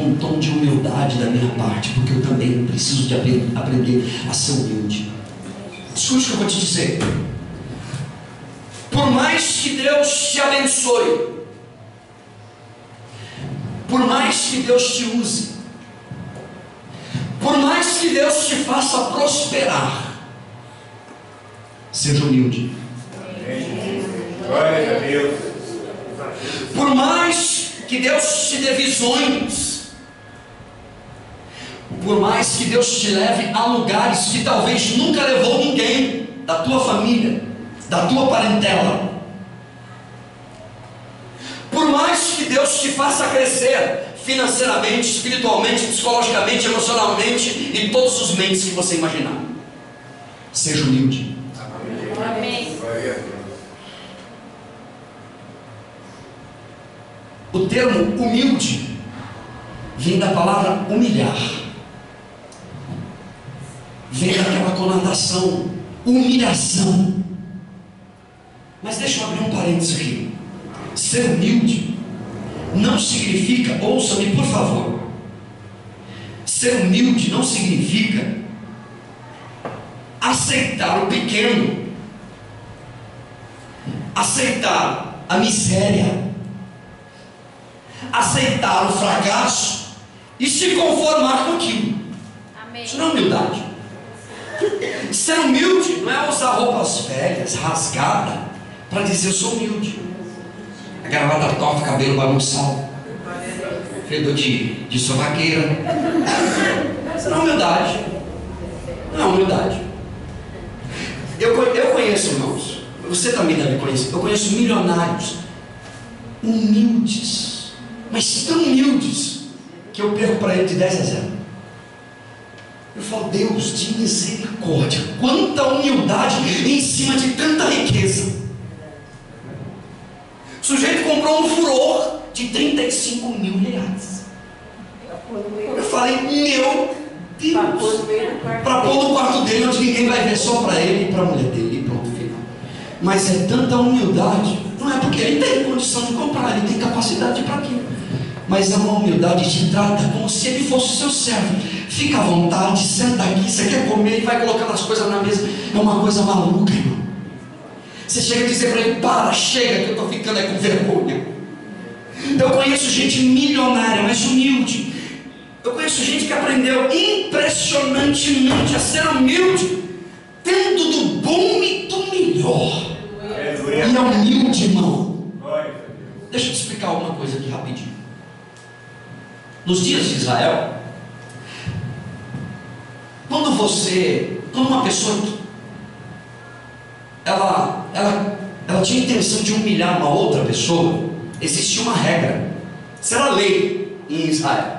um tom de humildade da minha parte, porque eu também preciso de aprender a ser humilde. Escute o que eu vou te dizer. Por mais que Deus te abençoe, por mais que Deus te use, por mais que Deus te faça prosperar, seja humilde. Glória a Deus. Por mais que Deus te dê visões, por mais que Deus te leve a lugares que talvez nunca levou ninguém da tua família, da tua parentela, por mais que Deus te faça crescer financeiramente, espiritualmente, psicologicamente, emocionalmente e todos os meios que você imaginar, seja humilde. Amém. O termo humilde vem da palavra humilhar, vem daquela conotação, humilhação. Mas deixa eu abrir um parênteses aqui. Ser humilde não significa, ouça-me por favor, ser humilde não significa aceitar o pequeno, aceitar a miséria, aceitar o fracasso e se conformar com aquilo. Amém. Isso não é humildade. Ser humilde não é usar roupas velhas, rasgadas, para dizer eu sou humilde. A gravata torta, cabelo bagunçado, fedor de sovaqueira. Isso não é humildade. Não é humildade. Eu conheço, irmãos, você também deve conhecer. Eu conheço milionários humildes, mas tão humildes que eu perco para ele de 10-0. Eu falo, Deus de misericórdia, quanta humildade em cima de tanta riqueza. O sujeito comprou um furor de 35 mil reais. Eu falei, meu Deus, para pôr no quarto dele onde ninguém vai ver, só para ele e para a mulher dele, e pronto, final. Mas é tanta humildade, não é porque ele tem condição de comprar, ele tem capacidade para aquilo, mas é uma humildade de trata como se ele fosse o seu servo. Fica à vontade, senta aqui, você quer comer e vai colocando as coisas na mesa. É uma coisa maluca, irmão. Você chega a dizer para ele, para, chega, que eu estou ficando com vergonha. Eu conheço gente milionária, mas humilde. Eu conheço gente que aprendeu impressionantemente a ser humilde, tendo do bom e do melhor. E é humilde, irmão. Deixa eu te explicar uma coisa aqui rapidinho. Nos dias de Israel, quando uma pessoa, ela tinha a intenção de humilhar uma outra pessoa, existia uma regra, isso era lei em Israel.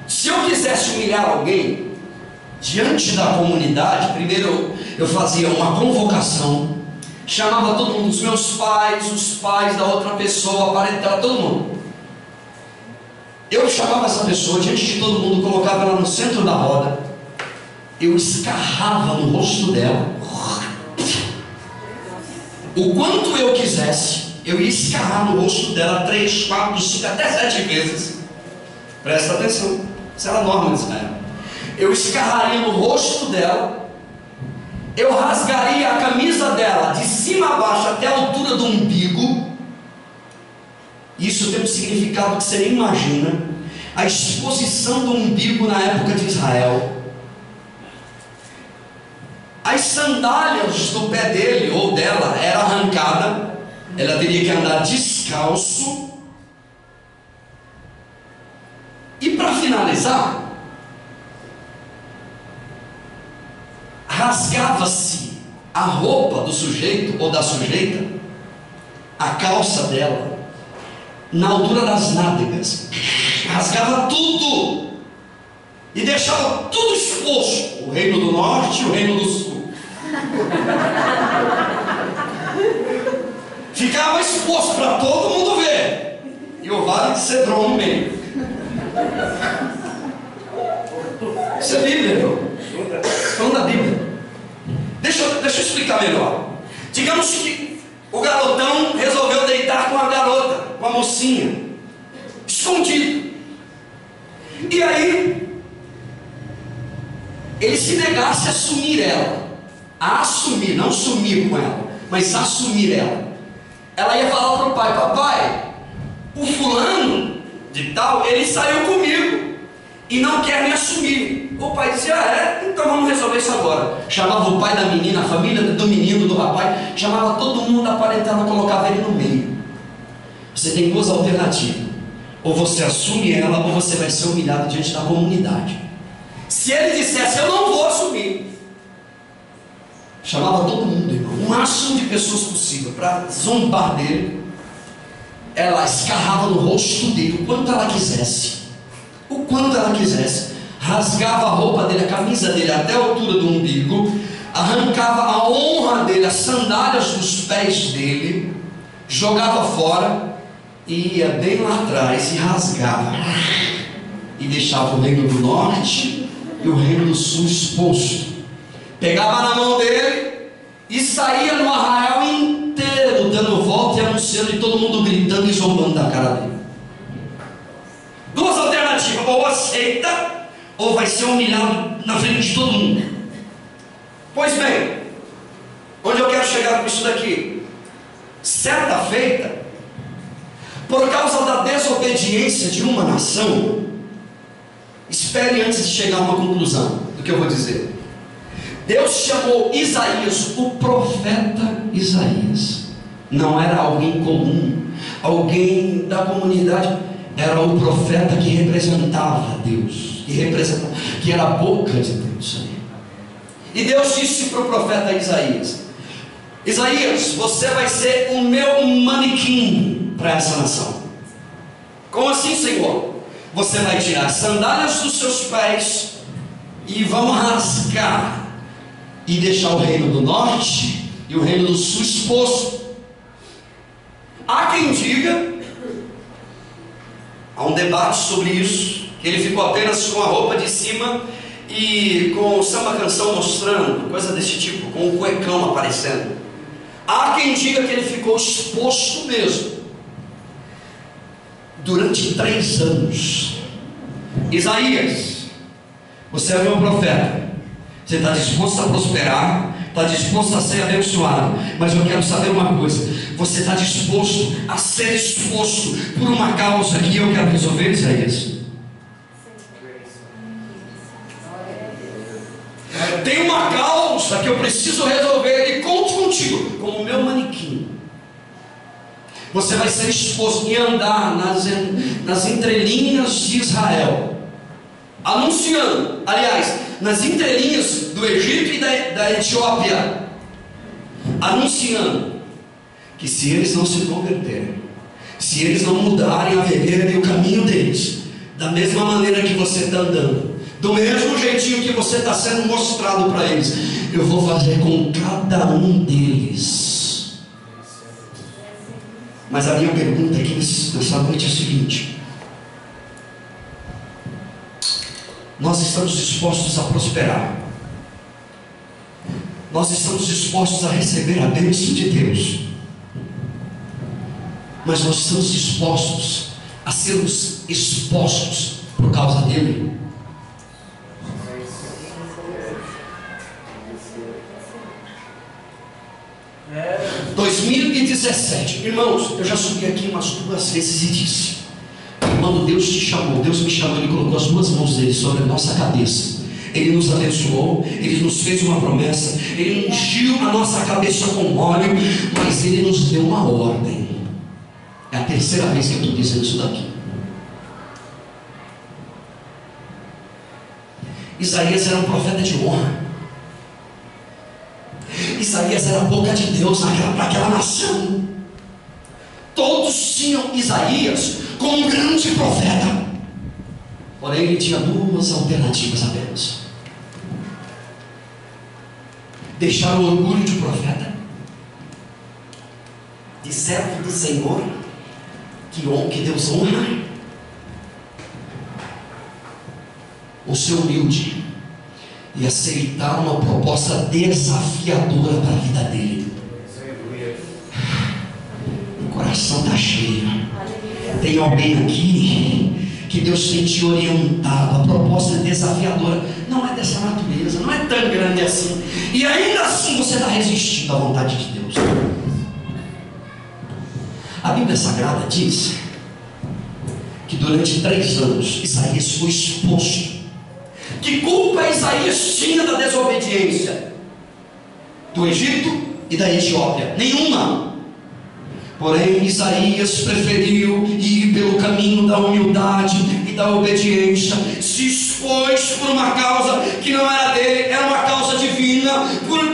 Se eu quisesse humilhar alguém diante da comunidade, primeiro eu fazia uma convocação, chamava todo mundo, os meus pais, os pais da outra pessoa, a parentela, todo mundo. Eu chamava essa pessoa diante de todo mundo, colocava ela no centro da roda, eu escarrava no rosto dela, o quanto eu quisesse, eu ia escarrar no rosto dela 3, 4, 5, até 7 vezes. Presta atenção, isso era a norma de Israel. Eu escarraria no rosto dela, eu rasgaria a camisa dela de cima a baixo até a altura do umbigo. Isso tem um significado que você nem imagina. A exposição do umbigo na época de Israel. As sandálias do pé dele ou dela era arrancada. Ela teria que andar descalço. E para finalizar, rasgava-se a roupa do sujeito ou da sujeita, a calça dela, na altura das nádegas, rasgava tudo e deixava tudo exposto, o reino do norte e o reino do sul. Ficava exposto para todo mundo ver, e o vale de Cedron no meio. Isso é Bíblia, irmão. Falando da Bíblia. Deixa eu explicar melhor. Digamos que o garotão resolveu deitar com a garota, com a mocinha, escondido. E aí, ele se negasse a assumir ela, a assumir, não sumir com ela, mas assumir ela. Ela ia falar para o pai: papai, o fulano de tal, ele saiu comigo e não quer me assumir. O pai dizia: então vamos resolver isso agora. Chamava o pai da menina, a família do menino, do rapaz, chamava todo mundo da parentela, colocava ele no meio. Você tem duas alternativas: ou você assume ela, ou você vai ser humilhado diante da comunidade. Se ele dissesse: eu não vou assumir, chamava todo mundo, irmão, o máximo de pessoas possível para zombar dele. Ela escarrava no rosto dele o quanto ela quisesse, rasgava a roupa dele, a camisa dele até a altura do umbigo, arrancava a honra dele, as sandálias dos pés dele, jogava fora e ia bem lá atrás e rasgava, e deixava o reino do norte e o reino do sul exposto. Pegava na mão dele e saía no arraial inteiro dando volta e anunciando, e todo mundo gritando e zombando da cara dele. Duas alternativas: ou aceita, ou vai ser humilhado na frente de todo mundo. Pois bem, onde eu quero chegar com isso daqui? Certa feita, por causa da desobediência de uma nação, espere antes de chegar a uma conclusão do que eu vou dizer. Deus chamou Isaías, o profeta Isaías. Não era alguém comum, alguém da comunidade. Era o profeta que representava Deus, que era a boca de Deus. E Deus disse para o profeta Isaías: Isaías, você vai ser o meu manequim para essa nação. Como assim, Senhor? Você vai tirar as sandálias dos seus pés e vão rasgar e deixar o reino do norte e o reino do sul exposto. Há quem diga, há um debate sobre isso, que ele ficou apenas com a roupa de cima e com o samba canção mostrando, coisa desse tipo, com o cuecão aparecendo. Há quem diga que ele ficou exposto mesmo durante 3 anos. Isaías, você é meu profeta, você está disposto a prosperar, está disposto a ser abençoado, mas eu quero saber uma coisa: você está disposto a ser exposto por uma causa que eu quero resolver, Isaías? Tem uma causa que eu preciso resolver e conto contigo como meu manequim. Você vai ser exposto e andar nas entrelinhas de Israel, anunciando, aliás, nas entrelinhas do Egito e da Etiópia, anunciando que se eles não se converterem, se eles não mudarem a vereda e o caminho deles, da mesma maneira que você está andando, do mesmo jeitinho que você está sendo mostrado para eles, eu vou fazer com cada um deles. Mas a minha pergunta aqui nessa noite é a seguinte: nós estamos dispostos a prosperar, nós estamos dispostos a receber a bênção de Deus, mas nós estamos dispostos a sermos expostos por causa dele? 2017, irmãos, eu já subi aqui umas 2 vezes e disse: quando Deus te chamou, Deus me chamou, Ele colocou as 2 mãos dele sobre a nossa cabeça, Ele nos abençoou, Ele nos fez uma promessa, Ele ungiu a nossa cabeça com óleo, mas Ele nos deu uma ordem. É a 3ª vez que eu estou dizendo isso daqui. Isaías era um profeta de honra. Isaías era a boca de Deus para aquela nação. Todos tinham Isaías como um grande profeta, porém ele tinha 2 alternativas apenas: deixar o orgulho de profeta, de servo do Senhor, que Deus honra, ou ser humilde e aceitar uma proposta desafiadora para a vida dele. O coração está cheio. Tem alguém aqui que Deus tem te orientado. A proposta é desafiadora, não é dessa natureza, não é tão grande assim, e ainda assim você está resistindo à vontade de Deus. A Bíblia Sagrada diz que durante 3 anos Isaías foi exposto. Que culpa Isaías tinha da desobediência do Egito e da Etiópia? Nenhuma. Porém, Isaías preferiu ir pelo caminho da humildade e da obediência. Se expôs por uma causa que não era dele, era uma causa divina,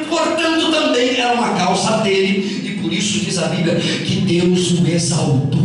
portanto também era uma causa dele. E por isso diz a Bíblia que Deus o exaltou.